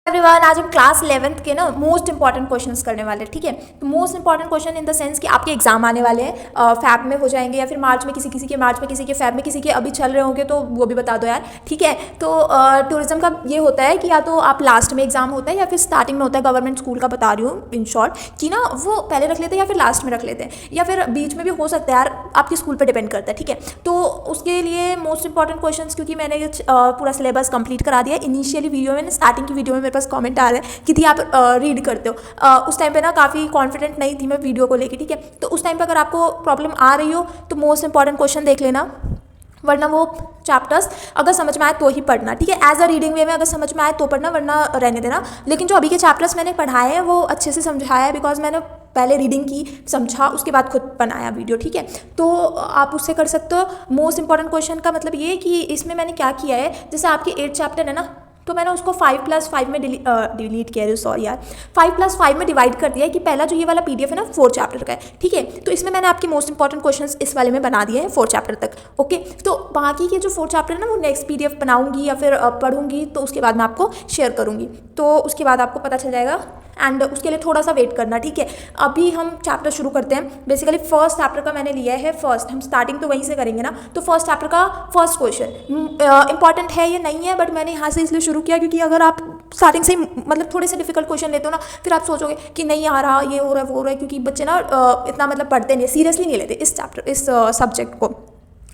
Everyone, आज हम class 11th के ना मोस्ट इंपॉर्टेंट क्वेश्चंस करने वाले हैं। ठीक है, तो most important question in the sense कि आपके एग्जाम आने वाले हैं, फैब में हो जाएंगे या फिर मार्च में, किसी के मार्च में, किसी के फैब में, किसी के अभी चल रहे होंगे तो वो भी बता दो यार। ठीक है, तो टूरिज्म का ये होता है कि या तो आप लास्ट में एग्जाम होता है या फिर स्टार्टिंग में होता है। गवर्नमेंट स्कूल का बता रही हूँ इन शॉर्ट कि ना वो पहले रख लेते हैं या फिर लास्ट में रख लेते हैं या फिर बीच में भी हो सकता है यार, आपके स्कूल पर डिपेंड करता है। ठीक है, तो उसके लिए मोस्ट इंपॉर्टेंट क्वेश्चन, क्योंकि मैंने पूरा सिलेबस कंप्लीट करा दिया इनिशियली वीडियो में, स्टार्टिंग की वीडियो में मेरे पास कमेंट आ रहा है कि थी आप रीड करते हो। उस टाइम पे ना काफ़ी कॉन्फिडेंट नहीं थी मैं वीडियो को लेके। ठीक है, तो उस टाइम पे अगर आपको प्रॉब्लम आ रही हो तो मोस्ट इंपॉर्टेंट क्वेश्चन देख लेना, वरना वो चैप्टर्स अगर समझ में आए तो ही पढ़ना। ठीक है, एज अ रीडिंग वे में अगर समझ में आए तो पढ़ना, वरना रहने देना। लेकिन जो अभी के चैप्टर्स मैंने पढ़ाए हैं वो अच्छे से समझाया है, बिकॉज मैंने पहले रीडिंग की, समझा, उसके बाद खुद बनाया वीडियो। ठीक है, तो आप उससे कर सकते हो। मोस्ट इंपॉर्टेंट क्वेश्चन का मतलब ये कि इसमें मैंने क्या किया है, जैसे आपके 8 चैप्टर है ना, तो मैंने उसको 5+5 में डिलीट किया है, सॉरी यार, 5+5 में डिवाइड कर दिया है कि पहला जो ये वाला पीडीएफ है ना 4 चैप्टर का है। ठीक है, तो इसमें मैंने आपके मोस्ट इंपॉर्टेंट क्वेश्चंस इस वाले में बना दिए हैं 4 चैप्टर तक। ओके, तो बाकी के जो 4 चैप्टर है ना वो नेक्स्ट पीडीएफ बनाऊंगी या फिर पढ़ूंगी, तो उसके बाद मैं आपको शेयर करूंगी, तो उसके बाद आपको पता चल जाएगा। एंड उसके लिए थोड़ा सा वेट करना। ठीक है, अभी हम चैप्टर शुरू करते हैं। बेसिकली फर्स्ट चैप्टर का मैंने लिया है फर्स्ट, हम स्टार्टिंग तो वहीं से करेंगे ना, तो फर्स्ट चैप्टर का फर्स्ट क्वेश्चन इंपॉर्टेंट है या नहीं है, बट मैंने यहाँ से इसलिए शुरू किया क्योंकि अगर आप स्टार्टिंग से ही मतलब थोड़े से डिफिकल्ट क्वेश्चन लेते हो ना, फिर आप सोचोगे कि नहीं आ रहा, ये हो रहा है, वो हो रहा है, क्योंकि बच्चे ना इतना मतलब पढ़ते नहीं, सीरियसली नहीं लेते इस चैप्टर, इस सब्जेक्ट को।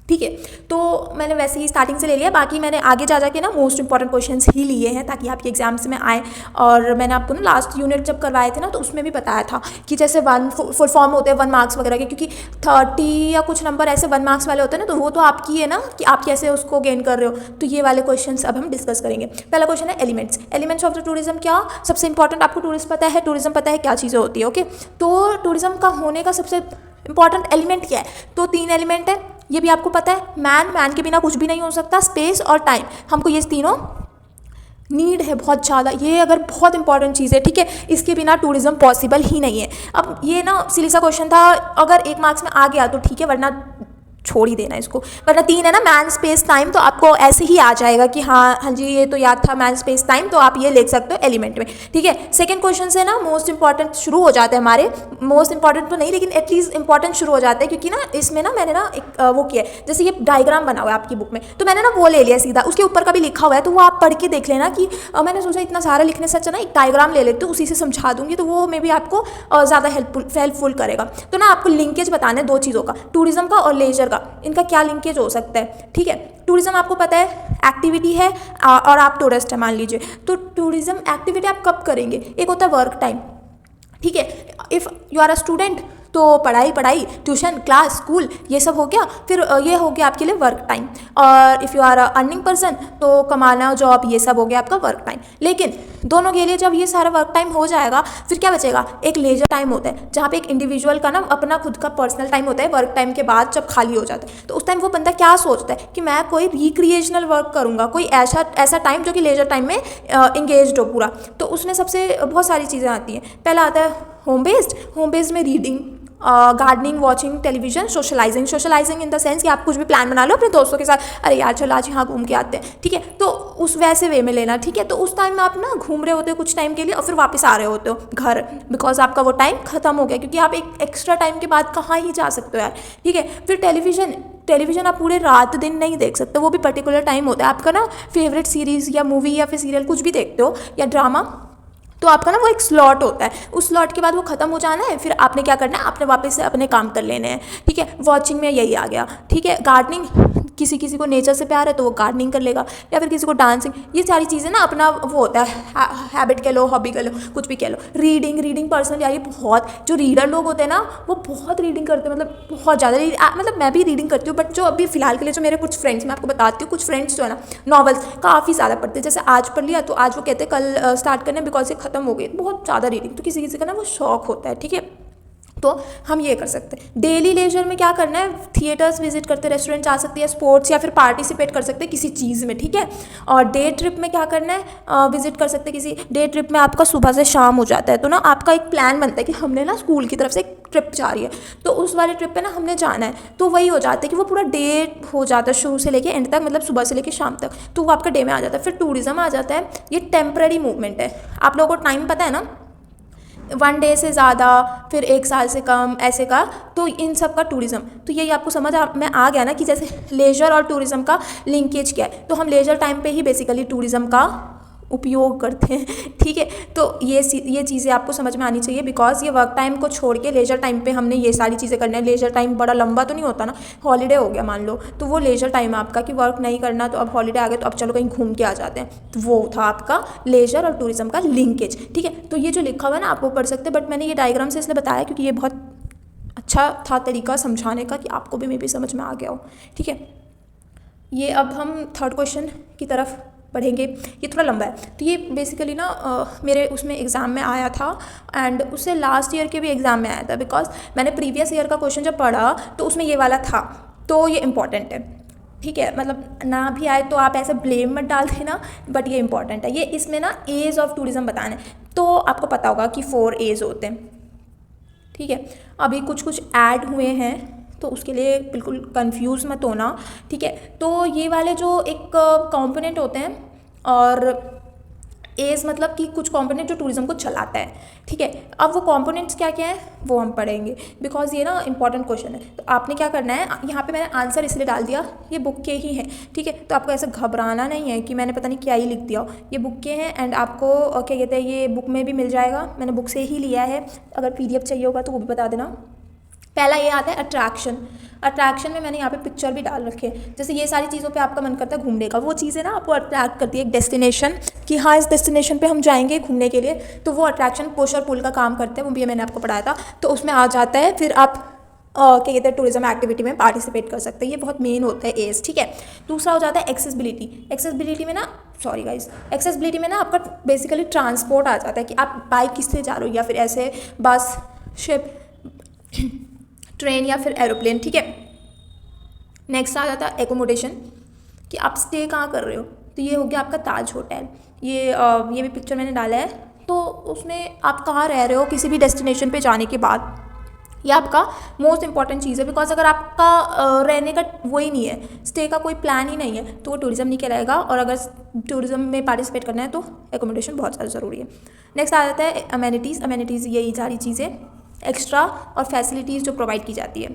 ठीक है, तो मैंने वैसे ही स्टार्टिंग से ले लिया, बाकी मैंने आगे जा के ना मोस्ट इंपॉर्टेंट क्वेश्चंस ही लिए हैं ताकि आपके एग्जाम्स में आए। और मैंने आपको ना लास्ट यूनिट जब करवाए थे ना, तो उसमें भी बताया था कि जैसे 1 फुल फॉर्म होते हैं 1 मार्क्स वगैरह के, क्योंकि 30 या कुछ नंबर ऐसे 1 मार्क्स वाले होते हैं ना, तो वो तो आपकी है ना कि आप कैसे उसको गेन कर रहे हो। तो ये वाले क्वेश्चन अब हम डिस्कस करेंगे। पहला क्वेश्चन है एलिमेंट्स ऑफ द टूरिज्म। क्या सबसे इंपॉर्टेंट आपको टूरिज्म पता है, टूरिज्म पता है क्या चीज़ें होती है। ओके, तो टूरिज्म का होने का सबसे इंपॉर्टेंट एलिमेंट क्या है, तो 3 एलिमेंट है, ये भी आपको पता है। मैन के बिना कुछ भी नहीं हो सकता, स्पेस और टाइम, हमको ये तीनों नीड है बहुत ज़्यादा, ये अगर बहुत इंपॉर्टेंट चीज़ है। ठीक है, इसके बिना टूरिज्म पॉसिबल ही नहीं है। अब ये ना सिली सा क्वेश्चन था, अगर 1 मार्क्स में आ गया तो ठीक है, वरना छोड़ ही देना इसको। वरना 3 है ना, मैन स्पेस टाइम, तो आपको ऐसे ही आ जाएगा कि हाँ जी ये तो याद था, मैन स्पेस टाइम, तो आप ये लिख सकते हो एलिमेंट में। ठीक है, सेकंड क्वेश्चन से ना मोस्ट इंपॉर्टेंट शुरू हो जाते हैं हमारे, मोस्ट इंपॉर्टेंट तो नहीं लेकिन एटलीस्ट इंपॉर्टेंट शुरू हो जाते हैं, क्योंकि ना इसमें ना मैंने ना एक वो किया है, जैसे ये डायग्राम बना हुआ है आपकी बुक में, तो मैंने ना वो ले लिया सीधा, उसके ऊपर का भी लिखा हुआ है, तो वो आप पढ़ के देख लेना कि मैंने सोचा इतना सारा लिखने से अच्छा ना एक डायग्राम ले लेते, उसी से समझा दूंगी, तो वो मे भी आपको ज़्यादा हेल्पफुल करेगा। तो ना आपको लिंकेज बताना है 2 चीज़ों का, टूरिज्म का और लेजर का, इनका क्या लिंकेज हो सकता है। ठीक है, टूरिज्म आपको पता है एक्टिविटी है और आप टूरिस्ट है मान लीजिए, तो टूरिज्म एक्टिविटी आप कब करेंगे, एक होता है वर्क टाइम। ठीक है, if you are a student तो पढ़ाई, ट्यूशन, क्लास, स्कूल, ये सब हो गया। फिर ये हो गया आपके लिए वर्क टाइम। और if you are earning person तो कमाना, जॉब, ये सब हो गया आपका वर्क टाइम। लेकिन दोनों के लिए जब ये सारा वर्क टाइम हो जाएगा, फिर क्या बचेगा, एक लेजर टाइम होता है, जहाँ पे एक इंडिविजुअल का ना अपना खुद का पर्सनल टाइम होता है वर्क टाइम के बाद जब खाली हो जाता है। तो उस टाइम वो बंदा क्या सोचता है कि मैं कोई रिक्रिएशनल वर्क करूँगा, कोई ऐसा टाइम जो कि लेजर टाइम में इंगेज्ड हो पूरा। तो उसमें सबसे बहुत सारी चीज़ें आती हैं। पहला आता है होम बेस्ड में reading, gardening, watching television, socialising in the sense कि आप कुछ भी प्लान बना लो अपने दोस्तों के साथ, अरे यार चलो आज यहाँ घूम के आते हैं। ठीक है, तो उस वैसे वे में लेना। ठीक है, तो उस टाइम में आप ना घूम रहे होते हो कुछ टाइम के लिए और फिर वापस आ रहे होते हो घर, बिकॉज आपका वो टाइम खत्म हो गया, क्योंकि आप एक एक्स्ट्रा टाइम के बाद कहाँ ही जा सकते हो यार। ठीक है, फिर टेलीविजन आप पूरे रात दिन नहीं देख सकते, वो भी पर्टिकुलर टाइम होता है आपका ना, फेवरेट सीरीज़ या मूवी या फिर सीरियल कुछ भी देखते हो या ड्रामा, तो आपका ना वो एक स्लॉट होता है, उस स्लॉट के बाद वो खत्म हो जाना है, फिर आपने क्या करना है, आपने वापस से अपने काम कर लेने हैं। ठीक है, वॉचिंग में यही आ गया। ठीक है, गार्डनिंग, किसी को नेचर से प्यार है तो वो गार्डनिंग कर लेगा, या फिर किसी को डांसिंग, ये सारी चीज़ें ना अपना वो होता है, हैबिट कह लो, हॉबी कह लो, कुछ भी कह लो। रीडिंग पर्सनली यार ये बहुत, जो रीडर लोग होते हैं ना वो बहुत रीडिंग करते हैं, मतलब बहुत ज़्यादा। मतलब मैं भी रीडिंग करती हूँ, बट जो अभी फिलहाल के लिए जो मेरे कुछ फ्रेंड्स, मैं आपको बताती हूँ, कुछ फ्रेंड्स जो है ना नॉवेल्स काफ़ी ज़्यादा पढ़ते हैं, जैसे आज पढ़ लिया तो आज वो कहते हैं कल स्टार्ट करने, बिकॉज ये खत्म हो गई, बहुत ज़्यादा रीडिंग। तो किसी का ना वो शौक होता है। ठीक है, तो हम ये कर सकते हैं। डेली लेजर में क्या करना है, थिएटर्स विजिट करते, रेस्टोरेंट जा सकते हैं, स्पोर्ट्स या फिर पार्टिसिपेट कर सकते हैं किसी चीज़ में, ठीक है। और डे ट्रिप में क्या करना है, विजिट कर सकते हैं किसी डे ट्रिप में आपका सुबह से शाम हो जाता है, तो ना आपका एक प्लान बनता है कि हमने ना स्कूल की तरफ से एक ट्रिप जा रही है, तो उस वाले ट्रिप पे ना हमने जाना है, तो वही हो जाता है कि वो पूरा डे हो जाता है शुरू से लेके एंड तक, मतलब सुबह से लेके शाम तक, तो वो आपका डे में आ जाता है। फिर टूरिज्म आ जाता है, ये टेम्पररी मूवमेंट है, आप लोगों को टाइम पता है ना, 1 डे से ज़्यादा, फिर 1 साल से कम, ऐसे का, तो इन सब का टूरिज़्म। तो यही आपको समझ में आ गया ना कि जैसे लेजर और टूरिज़्म का लिंकेज क्या है। तो हम लेजर टाइम पे ही बेसिकली टूरिज़्म का उपयोग करते हैं, ठीक है। तो ये चीज़ें आपको समझ में आनी चाहिए, बिकॉज ये वर्क टाइम को छोड़ के लेजर टाइम पे हमने ये सारी चीज़ें करना है। लेजर टाइम बड़ा लंबा तो नहीं होता ना, हॉलीडे हो गया मान लो, तो वो लेजर टाइम है आपका कि वर्क नहीं करना, तो अब हॉलीडे आ गए तो अब चलो कहीं घूम के आ जाते हैं, तो वो था आपका लेजर और टूरिज्म का लिंकेज, ठीक है। तो ये जो लिखा हुआ है ना आप वो पढ़ सकते हैं, बट मैंने ये डायग्राम से इसलिए बताया क्योंकि ये बहुत अच्छा था तरीका समझाने का कि आपको भी मे भी समझ में आ गया हो, ठीक है। ये अब हम थर्ड क्वेश्चन की तरफ पढ़ेंगे, ये थोड़ा लंबा है। तो ये बेसिकली ना मेरे उसमें एग्ज़ाम में आया था, एंड उससे लास्ट ईयर के भी एग्ज़ाम में आया था, बिकॉज मैंने प्रीवियस ईयर का क्वेश्चन जब पढ़ा तो उसमें ये वाला था, तो ये इंपॉर्टेंट है, ठीक है। मतलब ना भी आए तो आप ऐसे ब्लेम मत डाल देना, बट ये इंपॉर्टेंट है। ये इसमें ना एज ऑफ टूरिज़्म बताना है, तो आपको पता होगा कि 4 एज होते हैं, ठीक है। अभी कुछ ऐड हुए हैं, तो उसके लिए बिल्कुल कंफ्यूज मत होना, ठीक है। तो ये वाले जो एक कंपोनेंट होते हैं, और एज मतलब कि कुछ कंपोनेंट जो टूरिज्म को चलाता है, ठीक है। अब वो कंपोनेंट्स क्या क्या है वो हम पढ़ेंगे, बिकॉज ये ना इंपॉर्टेंट क्वेश्चन है। तो आपने क्या करना है, यहाँ पे मैंने आंसर इसलिए डाल दिया, ये बुक के ही हैं, ठीक है। तो आपको ऐसा घबराना नहीं है कि मैंने पता नहीं क्या ही लिख दिया, ये बुक के हैं, एंड आपको क्या कहते हैं, ये बुक में भी मिल जाएगा, मैंने बुक से ही लिया है। अगर PDF चाहिए होगा तो वो भी बता देना। पहला ये आता है अट्रैक्शन। अट्रैक्शन में मैंने यहाँ पे पिक्चर भी डाल रखे हैं, जैसे ये सारी चीज़ों पे आपका मन करता है घूमने का, वो चीज़ें ना आपको अट्रैक्ट करती है एक डेस्टिनेशन, कि हाँ इस डेस्टिनेशन पे हम जाएंगे घूमने के लिए, तो वो अट्रैक्शन पुश और पुल का काम करते हैं, वो भी मैंने आपको पढ़ाया था, तो उसमें आ जाता है। फिर आप क्या कहते हैं टूरिज्म एक्टिविटी में पार्टिसिपेट कर सकते हैं, ये बहुत मेन होता है एज, ठीक है। दूसरा हो जाता है एक्सेसिबिलिटी। एक्सेसिबिलिटी में ना एक्सेसिबिलिटी में ना आपका बेसिकली ट्रांसपोर्ट आ जाता है, कि आप बाइक किससे जा रहे हो, या फिर ऐसे बस, शिप, ट्रेन या फिर एरोप्लेन, ठीक है। नेक्स्ट आ जाता है एकोमोडेशन, कि आप स्टे कहाँ कर रहे हो, तो ये हो गया आपका ताज होटल। ये भी पिक्चर मैंने डाला है, तो उसमें आप कहाँ रह रहे हो किसी भी डेस्टिनेशन पे जाने के बाद, ये आपका मोस्ट इंपॉर्टेंट चीज़ है, बिकॉज अगर आपका रहने का वही नहीं है, स्टे का कोई प्लान ही नहीं है, तो वो टूरिज्म नहीं कहलाएगा, और अगर टूरिज्म में पार्टिसिपेट करना है तो एकोमोडेशन बहुत ज़्यादा ज़रूरी है। नेक्स्ट आ जाता है अमेनिटीज़। अमेनिटीज़ यही सारी चीज़ें एक्स्ट्रा और फैसिलिटीज़ जो प्रोवाइड की जाती है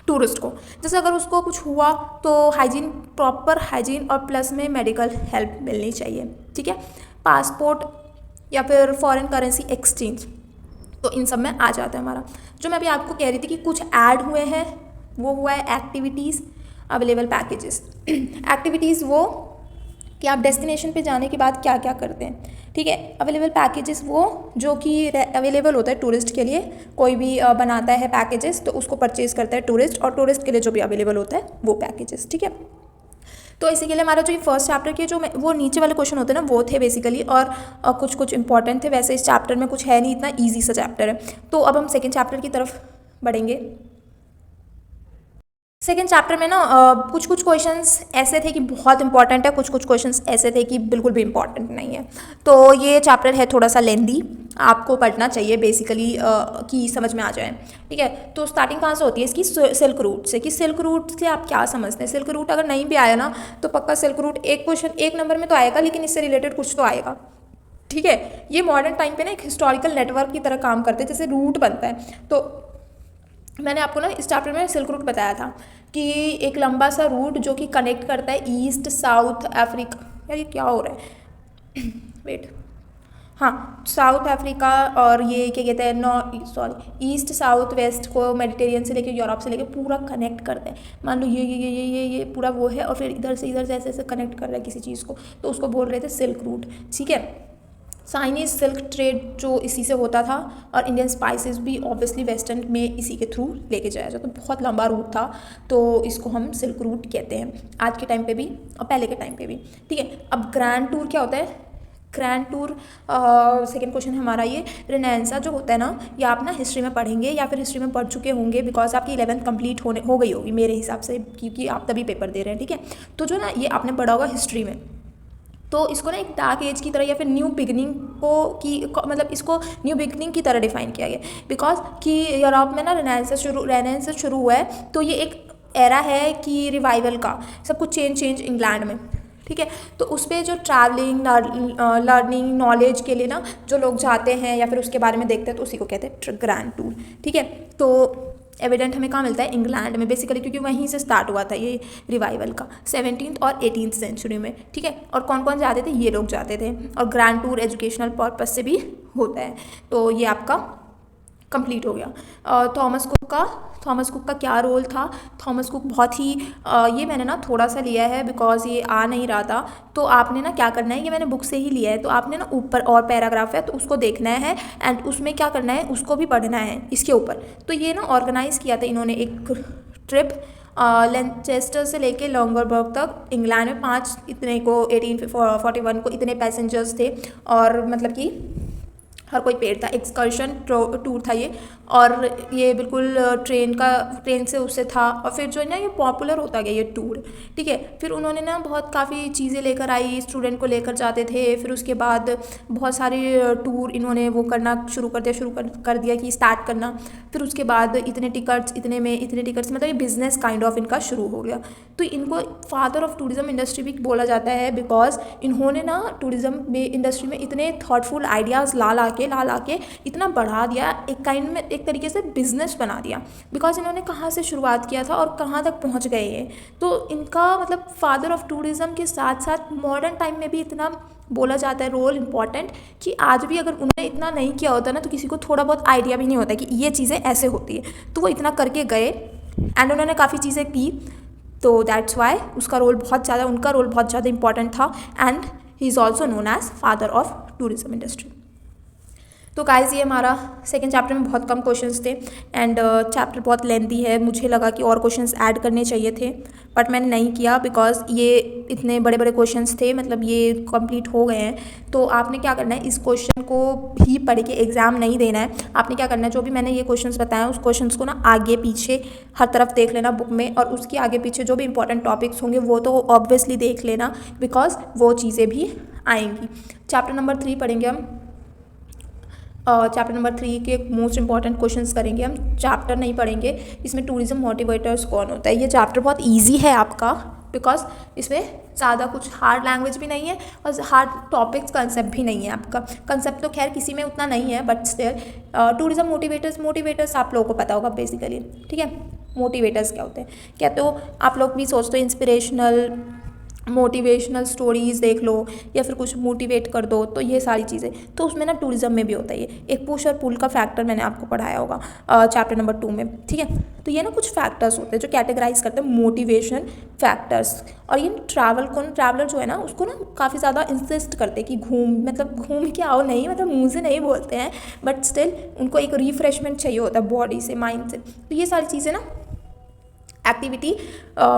टूरिस्ट को, जैसे अगर उसको कुछ हुआ तो हाइजीन, प्रॉपर हाइजीन, और प्लस में मेडिकल हेल्प मिलनी चाहिए, ठीक है। पासपोर्ट या फिर फॉरेन करेंसी एक्सचेंज, तो इन सब में आ जाता है हमारा। जो मैं अभी आपको कह रही थी कि कुछ ऐड हुए हैं, वो हुआ है एक्टिविटीज़, अवेलेबल पैकेजेस। एक्टिविटीज़ वो कि आप डेस्टिनेशन पे जाने के बाद क्या क्या करते हैं, ठीक है। अवेलेबल पैकेजेस वो जो कि अवेलेबल होता है टूरिस्ट के लिए, कोई भी बनाता है पैकेजेस तो उसको परचेज करता है टूरिस्ट, और टूरिस्ट के लिए जो भी अवेलेबल होता है वो पैकेजेस, ठीक है। तो इसी के लिए हमारा जो ये फर्स्ट चैप्टर के जो वो नीचे वाले क्वेश्चन होते हैं ना वो थे बेसिकली, और कुछ इंपॉर्टेंट थे। वैसे इस चैप्टर में कुछ है नहीं, इतना ईजी सा चैप्टर है। तो अब हम सेकेंड चैप्टर की तरफ बढ़ेंगे। सेकेंड चैप्टर में ना कुछ क्वेश्चंस ऐसे थे कि बहुत इंपॉर्टेंट है, कुछ क्वेश्चंस ऐसे थे कि बिल्कुल भी इंपॉर्टेंट नहीं है। तो ये चैप्टर है थोड़ा सा लेंदी, आपको पढ़ना चाहिए बेसिकली कि समझ में आ जाए, ठीक है। तो स्टार्टिंग कहाँ से होती है इसकी, सिल्क रूट से, कि सिल्क रूट से आप क्या समझते हैं। सिल्क रूट अगर नहीं भी आया ना तो पक्का सिल्क रूट एक क्वेश्चन 1 नंबर में तो आएगा, लेकिन इससे रिलेटेड कुछ तो आएगा, ठीक है। ये मॉडर्न टाइम पे ना एक हिस्टोरिकल नेटवर्क की तरह काम करते हैं, जैसे रूट बनता है। तो मैंने आपको ना इस चैप्टर में सिल्क रूट बताया था कि एक लंबा सा रूट जो कि कनेक्ट करता है ईस्ट साउथ अफ्रीका, यार ये क्या हो रहा है वेट, हाँ, साउथ अफ्रीका और ये क्या कहते हैं ईस्ट साउथ वेस्ट को, मेडिटेरियन से लेके यूरोप से लेके पूरा कनेक्ट करते हैं। मान लो ये पूरा वो है, और फिर इधर से ऐसे ऐसे कनेक्ट कर रहा है किसी चीज़ को, तो उसको बोल रहे थे सिल्क रूट, ठीक है। चाइनीज सिल्क ट्रेड जो इसी से होता था, और इंडियन स्पाइसेस भी ऑब्वियसली वेस्टर्न में इसी के थ्रू लेके जाया जाता, तो बहुत लंबा रूट था, तो इसको हम सिल्क रूट कहते हैं आज के टाइम पे भी और पहले के टाइम पे भी, ठीक है। अब ग्रैंड टूर क्या होता है, ग्रैंड टूर सेकंड क्वेश्चन हमारा ये रेनेसां जो होता है ना, ये आप ना हिस्ट्री में पढ़ेंगे या फिर हिस्ट्री में पढ़ चुके होंगे, बिकॉज आपकी 11th कंप्लीट हो गई होगी मेरे हिसाब से, क्योंकि आप तभी पेपर दे रहे हैं, ठीक है। तो जो ना ये आपने पढ़ा होगा हिस्ट्री में, तो इसको ना एक डार्क एज की तरह या फिर न्यू बिगनिंग मतलब इसको न्यू बिगनिंग की तरह डिफाइन किया गया, बिकॉज कि यूरोप में ना रेनेसां शुरू हुआ है, तो ये एक एरा है कि रिवाइवल का, सब कुछ चेंज इंग्लैंड में, ठीक है। तो उस पर जो ट्रैवलिंग लर्निंग नॉलेज के लिए ना जो लोग जाते हैं या फिर उसके बारे में देखते हैं, तो उसी को कहते हैं ग्रैंड टूर, ठीक है। तो एविडेंट हमें कहाँ मिलता है? इंग्लैंड में बेसिकली, क्योंकि वहीं से स्टार्ट हुआ था ये रिवाइवल का 17th और 18th सेंचुरी में, ठीक है। और कौन कौन जाते थे? ये लोग जाते थे। और ग्रैंड टूर एजुकेशनल पर्पस से भी होता है। तो ये आपका कंप्लीट हो गया। थॉमस कुक का क्या रोल था? थॉमस कुक बहुत ही ये मैंने ना थोड़ा सा लिया है बिकॉज ये आ नहीं रहा था, तो आपने ना क्या करना है, ये मैंने बुक से ही लिया है, तो आपने ना ऊपर और पैराग्राफ है तो उसको देखना है एंड उसमें क्या करना है, उसको भी पढ़ना है इसके ऊपर। तो ये ना ऑर्गेनाइज़ किया था इन्होंने एक ट्रिप लेंचेस्टर से लेके लॉन्गरबर्ग तक इंग्लैंड में 5 इतने को 1841 को इतने पैसेंजर्स थे, और मतलब कि हर कोई पेड़ था, एक्सकर्शन टूर था ये, और ये बिल्कुल ट्रेन से उससे था, और फिर जो है ना ये पॉपुलर होता गया ये टूर, ठीक है। फिर उन्होंने ना बहुत काफ़ी चीज़ें लेकर आई, स्टूडेंट को लेकर जाते थे, फिर उसके बाद बहुत सारे टूर इन्होंने वो करना शुरू कर दिया कि स्टार्ट करना। फिर उसके बाद इतने टिकट्स मतलब ये बिजनेस काइंड ऑफ इनका शुरू हो गया। तो इनको फादर ऑफ टूरिज्म इंडस्ट्री भी बोला जाता है, बिकॉज इन्होंने ना टूरिज्म इंडस्ट्री में इतने थॉटफुल आइडियाज़ ला के इतना बढ़ा दिया, एक तरीके से बिजनेस बना दिया, बिकॉज इन्होंने कहाँ से शुरुआत किया था और कहाँ तक पहुँच गए हैं। तो इनका मतलब फादर ऑफ टूरिज्म के साथ साथ मॉडर्न टाइम में भी इतना बोला जाता है रोल इम्पॉर्टेंट, कि आज भी अगर उन्होंने इतना नहीं किया होता ना, तो किसी को थोड़ा बहुत आइडिया भी नहीं होता कि ये चीज़ें ऐसे होती है। तो वो इतना करके गए एंड उन्होंने काफ़ी चीज़ें की, तो दैट्स वाई उनका रोल बहुत ज़्यादा इंपॉर्टेंट था, and he is also known as father of tourism industry. तो गाइस ये हमारा सेकंड चैप्टर में बहुत कम क्वेश्चंस थे, एंड चैप्टर बहुत लेंथी है, मुझे लगा कि और क्वेश्चंस ऐड करने चाहिए थे, बट मैंने नहीं किया, बिकॉज ये इतने बड़े बड़े क्वेश्चंस थे, मतलब ये कंप्लीट हो गए हैं। तो आपने क्या करना है, इस क्वेश्चन को भी पढ़ के एग्ज़ाम नहीं देना है। आपने क्या करना है, जो भी मैंने ये क्वेश्चंस बताया उस क्वेश्चंस को ना आगे पीछे हर तरफ देख लेना बुक में, और उसके आगे पीछे जो भी इंपॉर्टेंट टॉपिक्स होंगे वो तो ऑब्वियसली देख लेना, बिकॉज वो चीज़ें भी आएंगी। चैप्टर नंबर 3 पढ़ेंगे हम। चैप्टर नंबर 3 के मोस्ट इंपॉर्टेंट क्वेश्चंस करेंगे हम, चैप्टर नहीं पढ़ेंगे। इसमें टूरिज्म मोटिवेटर्स कौन होता है, ये चैप्टर बहुत इजी है आपका, बिकॉज इसमें ज़्यादा कुछ हार्ड लैंग्वेज भी नहीं है और हार्ड टॉपिक्स कंसेप्ट भी नहीं है। आपका कंसेप्ट तो खैर किसी में उतना नहीं है, बट स्टिल टूरिज्म मोटिवेटर्स आप लोगों को पता होगा बेसिकली, ठीक है। मोटिवेटर्स क्या होते हैं, क्या तो आप लोग भी सोचते हो इंस्पिरेशनल मोटिवेशनल स्टोरीज़ देख लो या फिर कुछ मोटिवेट कर दो, तो ये सारी चीज़ें तो उसमें ना टूरिज्म में भी होता है। ये एक पुश और पुल का फैक्टर मैंने आपको पढ़ाया होगा चैप्टर नंबर 2 में, ठीक है। तो ये ना कुछ फैक्टर्स होते हैं जो कैटेगराइज करते हैं मोटिवेशन फैक्टर्स, और ये ट्रैवलर जो है ना उसको ना काफ़ी ज़्यादा इंसिस्ट करते हैं कि घूम के आओ, नहीं मतलब मुँह से नहीं बोलते हैं, बट स्टिल उनको एक रिफ्रेशमेंट चाहिए होता है बॉडी से, माइंड से। तो ये सारी चीज़ें ना एक्टिविटी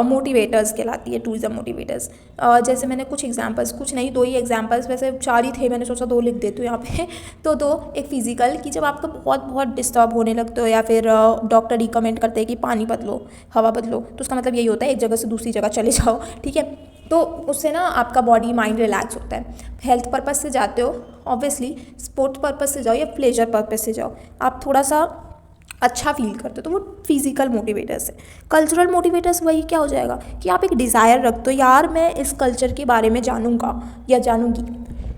मोटिवेटर्स कहलाती है, टूरिज्म मोटिवेटर्स। जैसे मैंने कुछ एग्जांपल्स, कुछ नहीं 2 ही एग्जांपल्स, वैसे 4 ही थे, मैंने सोचा 2 लिख देती हूँ यहाँ पे। तो 2, एक फिजिकल कि जब आपका बहुत डिस्टर्ब होने लगते हो, या फिर डॉक्टर रिकमेंड करते हैं कि पानी बदलो, हवा बदलो, तो उसका मतलब यही होता है एक जगह से दूसरी जगह चले जाओ, ठीक है। तो उससे ना आपका बॉडी माइंड रिलैक्स होता है। हेल्थ पर्पज़ से जाते हो ऑब्वियसली, स्पोर्ट्स पर्पज़ से जाओ या प्लेजर पर्पज़ से जाओ, आप थोड़ा सा अच्छा फील करते हो, तो वो फिजिकल मोटिवेटर्स है। कल्चरल मोटिवेटर्स वही क्या हो जाएगा कि आप एक डिज़ायर रखते हो, यार मैं इस कल्चर के बारे में जानूंगा या जानूंगी,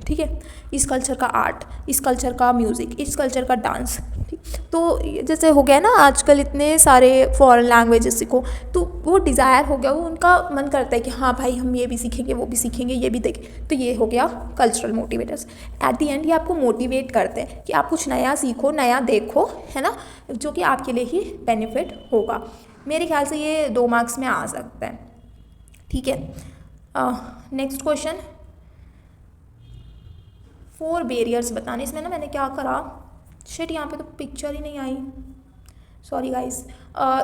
ठीक है, इस कल्चर का आर्ट, इस कल्चर का म्यूज़िक, इस कल्चर का डांस, ठीक। तो जैसे हो गया ना आजकल इतने सारे फॉरेन लैंग्वेजेस सीखो, तो वो डिज़ायर हो गया, वो उनका मन करता है कि हाँ भाई हम ये भी सीखेंगे, वो भी सीखेंगे, ये भी देखें। तो ये हो गया cultural motivators. At the and ये आपको मोटिवेट करते हैं कि आप कुछ नया सीखो, नया देखो, है ना, जो कि आपके लिए ही बेनिफिट होगा। मेरे ख्याल से ये 2 मार्क्स में आ सकता है, ठीक है। नेक्स्ट क्वेश्चन, 4 बैरियर्स बताने। इसमें ना मैंने क्या करा, शिट यहाँ पे तो पिक्चर ही नहीं आई, सॉरी गाइस।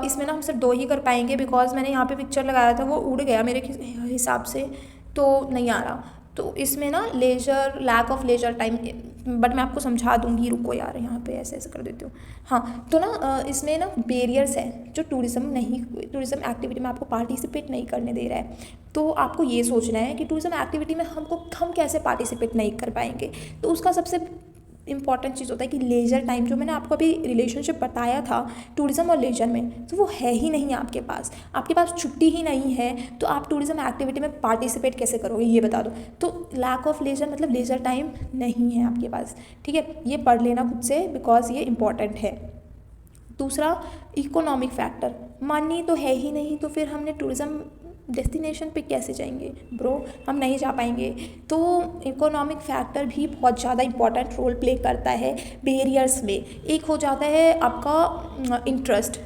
इसमें ना हम सिर्फ 2 ही कर पाएंगे, बिकॉज मैंने यहाँ पे पिक्चर लगाया था, वो उड़ गया मेरे हिसाब से, तो नहीं आ रहा। तो इसमें ना leisure, lack of leisure time, but मैं आपको समझा दूंगी, रुको यार यहाँ पे ऐसे ऐसे कर देती हूँ। हाँ, तो ना इसमें ना बैरियर्स है जो टूरिज्म एक्टिविटी में आपको पार्टिसिपेट नहीं करने दे रहा है। तो आपको ये सोचना है कि टूरिज्म एक्टिविटी में हम कैसे पार्टिसिपेट नहीं कर पाएंगे। तो उसका सबसे इंपॉर्टेंट चीज़ होता है कि लेजर टाइम, जो मैंने आपको अभी रिलेशनशिप बताया था टूरिज्म और लेजर में, तो वो है ही नहीं आपके पास छुट्टी ही नहीं है, तो आप टूरिज्म एक्टिविटी में पार्टिसिपेट कैसे करोगे ये बता दो। तो लैक ऑफ लेजर मतलब लेजर टाइम नहीं है आपके पास, ठीक है, ये पढ़ लेना खुद से बिकॉज ये इंपॉर्टेंट है। दूसरा, इकोनॉमिक फैक्टर, मनी तो है ही नहीं, तो फिर हमने टूरिज्म डेस्टिनेशन पे कैसे जाएंगे ब्रो, हम नहीं जा पाएंगे। तो इकोनॉमिक फैक्टर भी बहुत ज़्यादा इंपॉर्टेंट रोल प्ले करता है बैरियर्स में। एक हो जाता है आपका इंटरेस्ट,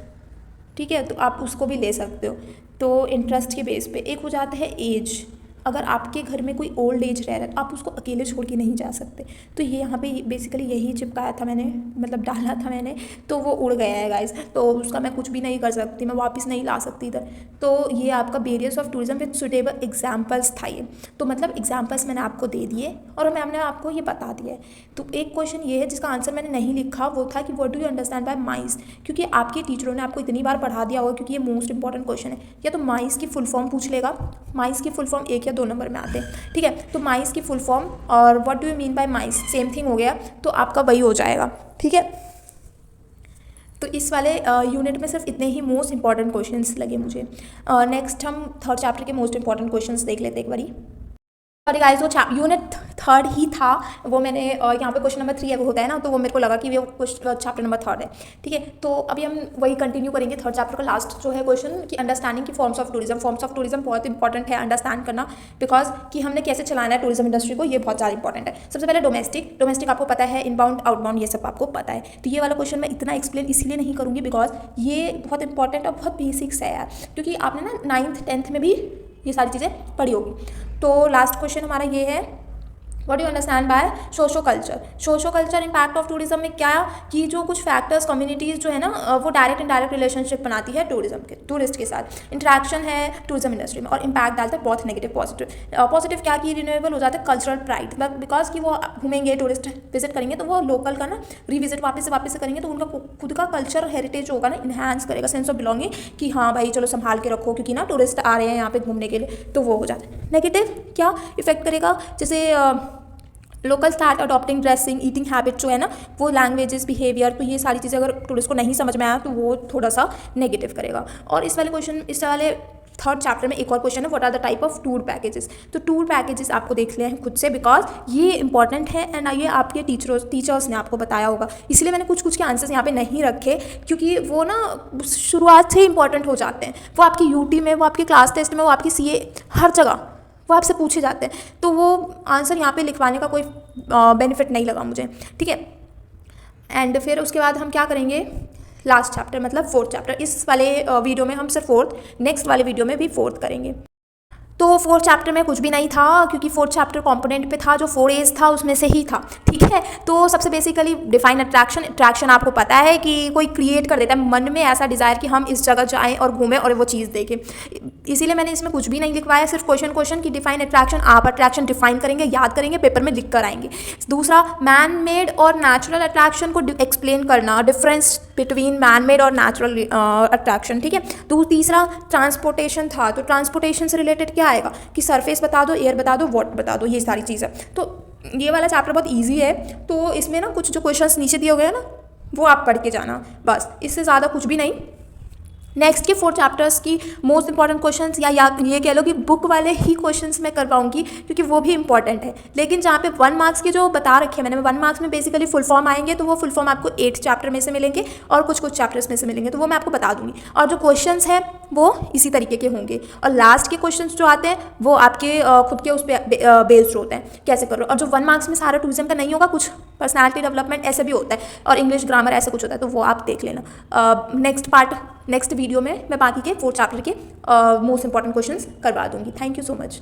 ठीक है, तो आप उसको भी ले सकते हो, तो इंटरेस्ट के बेस पे। एक हो जाता है एज, अगर आपके घर में कोई ओल्ड एज रह रहा है आप उसको अकेले छोड़ के नहीं जा सकते। तो ये यहाँ पे बेसिकली यही चिपकाया था मैंने, मतलब डाला था मैंने, तो वो उड़ गया है गाइस, तो उसका मैं कुछ भी नहीं कर सकती, मैं वापस नहीं ला सकती इधर। तो ये आपका barriers of tourism with suitable examples था ये। तो मतलब एग्जाम्पल्स मैंने आपको दे दिए और मैंने आपको ये बता दिया है। तो एक क्वेश्चन ये है जिसका आंसर मैंने नहीं लिखा, वो था कि what do you understand by mice, क्योंकि आपके टीचरों ने आपको इतनी बार पढ़ा दिया होगा, क्योंकि ये मोस्ट इंपॉर्टेंट क्वेश्चन है। या तो माइस की फुल फॉर्म पूछ लेगा, माइस की फुल फॉर्म 1 या 2 नंबर में आते हैं, ठीक है। तो माइस की फुल फॉर्म और what do you mean by mice same thing हो गया, तो आपका वही हो जाएगा, ठीक है। तो इस वाले यूनिट में सिर्फ इतने ही मोस्ट इंपॉर्टेंट क्वेश्चंस लगे मुझे। नेक्स्ट हम थर्ड चैप्टर के मोस्ट इंपॉर्टेंट क्वेश्चंस देख लेते हैं एक बारी। सॉरी गाइस, वो यूनिट थर्ड ही था, वो मैंने यहाँ पे क्वेश्चन नंबर 3 है वो होता है ना, तो वो मेरे को लगा कि वो चैप्टर नंबर 3 है, ठीक है। तो अभी हम वही कंटिन्यू करेंगे थर्ड चैप्टर का लास्ट जो है क्वेश्चन कि अंडरस्टैंडिंग की फॉर्म्स ऑफ टूरिज्म बहुत इंपॉर्टेंट है अंडरस्टैंड करना, बिकॉज कि हमने कैसे चलाना है टूरिज्म इंडस्ट्री को, ये बहुत ज़्यादा इंपॉर्टेंट है। सबसे पहले डोमेस्टिक आपको पता है, इनबाउंड आउटबाउंड ये सब आपको पता है। तो ये वाला क्वेश्चन मैं इतना एक्सप्लेन इसलिए नहीं करूँगी बिकॉज ये बहुत इंपॉर्टेंट और बहुत बेसिक्स है यार, क्योंकि आपने ना 9th 10th में भी ये सारी चीज़ें पढ़ी होगी। तो लास्ट क्वेश्चन हमारा ये है, what do you understand bye socio culture impact of tourism में क्या, कि जो कुछ फैक्टर्स कम्युनिटीज़ जो है ना वो डायरेक्ट इनडायरेक्ट रिलेशनशिप बनाती है टूरिस्ट के साथ, इंटरेक्शन है टूरिज्म इंडस्ट्री में, और इम्पैक्ट डालता है बहुत नेगेटिव पॉजिटिव क्या कि रिन्यूएबल हो जाता है कल्चरल प्राइड, बिकॉज कि वो घूमेंगे, टूरिस्ट विजिट करेंगे तो वो लोकल का ना रिविजिट वापस से करेंगे, तो उनका खुद का कल्चर हेरिटेज होगा ना, इन्हांस करेगा सेंस ऑफ बिलोंगिंग, कि हाँ भाई चलो संभाल के रखो क्योंकि ना टूरिस्ट आ रहे हैं यहाँ पे घूमने के लिए, तो वो हो जाता है। नेगेटिव क्या इफेक्ट करेगा, जैसे local start adopting dressing eating habit जो है ना, वो लैंग्वेजेस बिहेवियर, तो ये सारी चीज़ें अगर टूरिस्ट को नहीं समझ में आया तो वो थोड़ा सा नेगेटिव करेगा। और इस वाले थर्ड चैप्टर में एक और क्वेश्चन है, what are the type of tour packages. तो टूर पैकेजेस आपको देख ले हैं खुद से, बिकॉज ये इंपॉर्टेंट है एंड ये आपके टीचर्स ने आपको बताया होगा, इसलिए मैंने कुछ के आंसर्स यहाँ पे नहीं रखे, क्योंकि वो ना शुरुआत से ही इंपॉर्टेंट हो जाते हैं, वो आपकी यूटी में, वो आपके क्लास टेस्ट में, वो आपकी CA, हर जगह वो आपसे पूछे जाते हैं, तो वो आंसर यहाँ पे लिखवाने का कोई बेनिफिट नहीं लगा मुझे, ठीक है। एंड फिर उसके बाद हम क्या करेंगे, लास्ट चैप्टर मतलब फोर्थ चैप्टर, इस वाले वीडियो में हम सिर्फ फोर्थ, नेक्स्ट वाले वीडियो में भी फोर्थ करेंगे। तो फोर्थ चैप्टर में कुछ भी नहीं था, क्योंकि फोर्थ चैप्टर कंपोनेंट पे था जो 4A's था उसमें से ही था, ठीक है। तो सबसे बेसिकली डिफाइन अट्रैक्शन आपको पता है कि कोई क्रिएट कर देता है मन में ऐसा डिज़ायर कि हम इस जगह जाएं और घूमें और वो चीज़ देखें, इसीलिए मैंने इसमें कुछ भी नहीं लिखवाया, सिर्फ क्वेश्चन की डिफाइन अट्रैक्शन, आप अट्रैक्शन डिफाइन करेंगे, याद करेंगे, पेपर में लिख कर आएंगे। दूसरा, मैन मेड और नेचुरल अट्रैक्शन को एक्सप्लेन करना, डिफरेंस बिटवीन मैन मेड और नेचुरल अट्रैक्शन, ठीक है। तो तीसरा ट्रांसपोर्टेशन था, तो ट्रांसपोर्टेशन से रिलेटेड क्या आएगा कि सरफेस बता दो, एयर बता दो, वाटर बता दो, ये सारी चीज़ें। तो ये वाला चैप्टर बहुत इजी है, तो इसमें ना कुछ जो क्वेश्चंस नीचे दिए हुए हैं ना वो आप पढ़ के जाना, बस इससे ज़्यादा कुछ भी नहीं। नेक्स्ट के 4 चैप्टर्स की मोस्ट इंपॉर्टेंट क्वेश्चंस या ये कह लो कि बुक वाले ही क्वेश्चंस मैं करवाऊंगी, क्योंकि वो भी इंपॉर्टेंट है। लेकिन जहाँ पे 1 मार्क्स के जो बता रखे मैंने, 1 मार्क्स में बेसिकली फुल फॉर्म आएंगे, तो वो फुल फॉर्म आपको 8 चैप्टर में से मिलेंगे और कुछ चैप्टर्स में से मिलेंगे, तो वो मैं आपको बता दूंगी। और जो क्वेश्चंस हैं वो इसी तरीके के होंगे, और लास्ट के क्वेश्चंस जो आते हैं वो आपके खुद के उस पर बेस्ड होते हैं, कैसे करो। और जो 1 मार्क्स में सारा टूरिज्म का नहीं होगा, कुछ पर्सनैलिटी डेवलपमेंट ऐसे भी होता है, और इंग्लिश ग्रामर ऐसा कुछ होता है, तो वो आप देख लेना। नेक्स्ट वीडियो में मैं बाकी के 4 चैप्टर के मोस्ट इंपॉर्टेंट क्वेश्चंस करवा दूंगी। Thank you so much.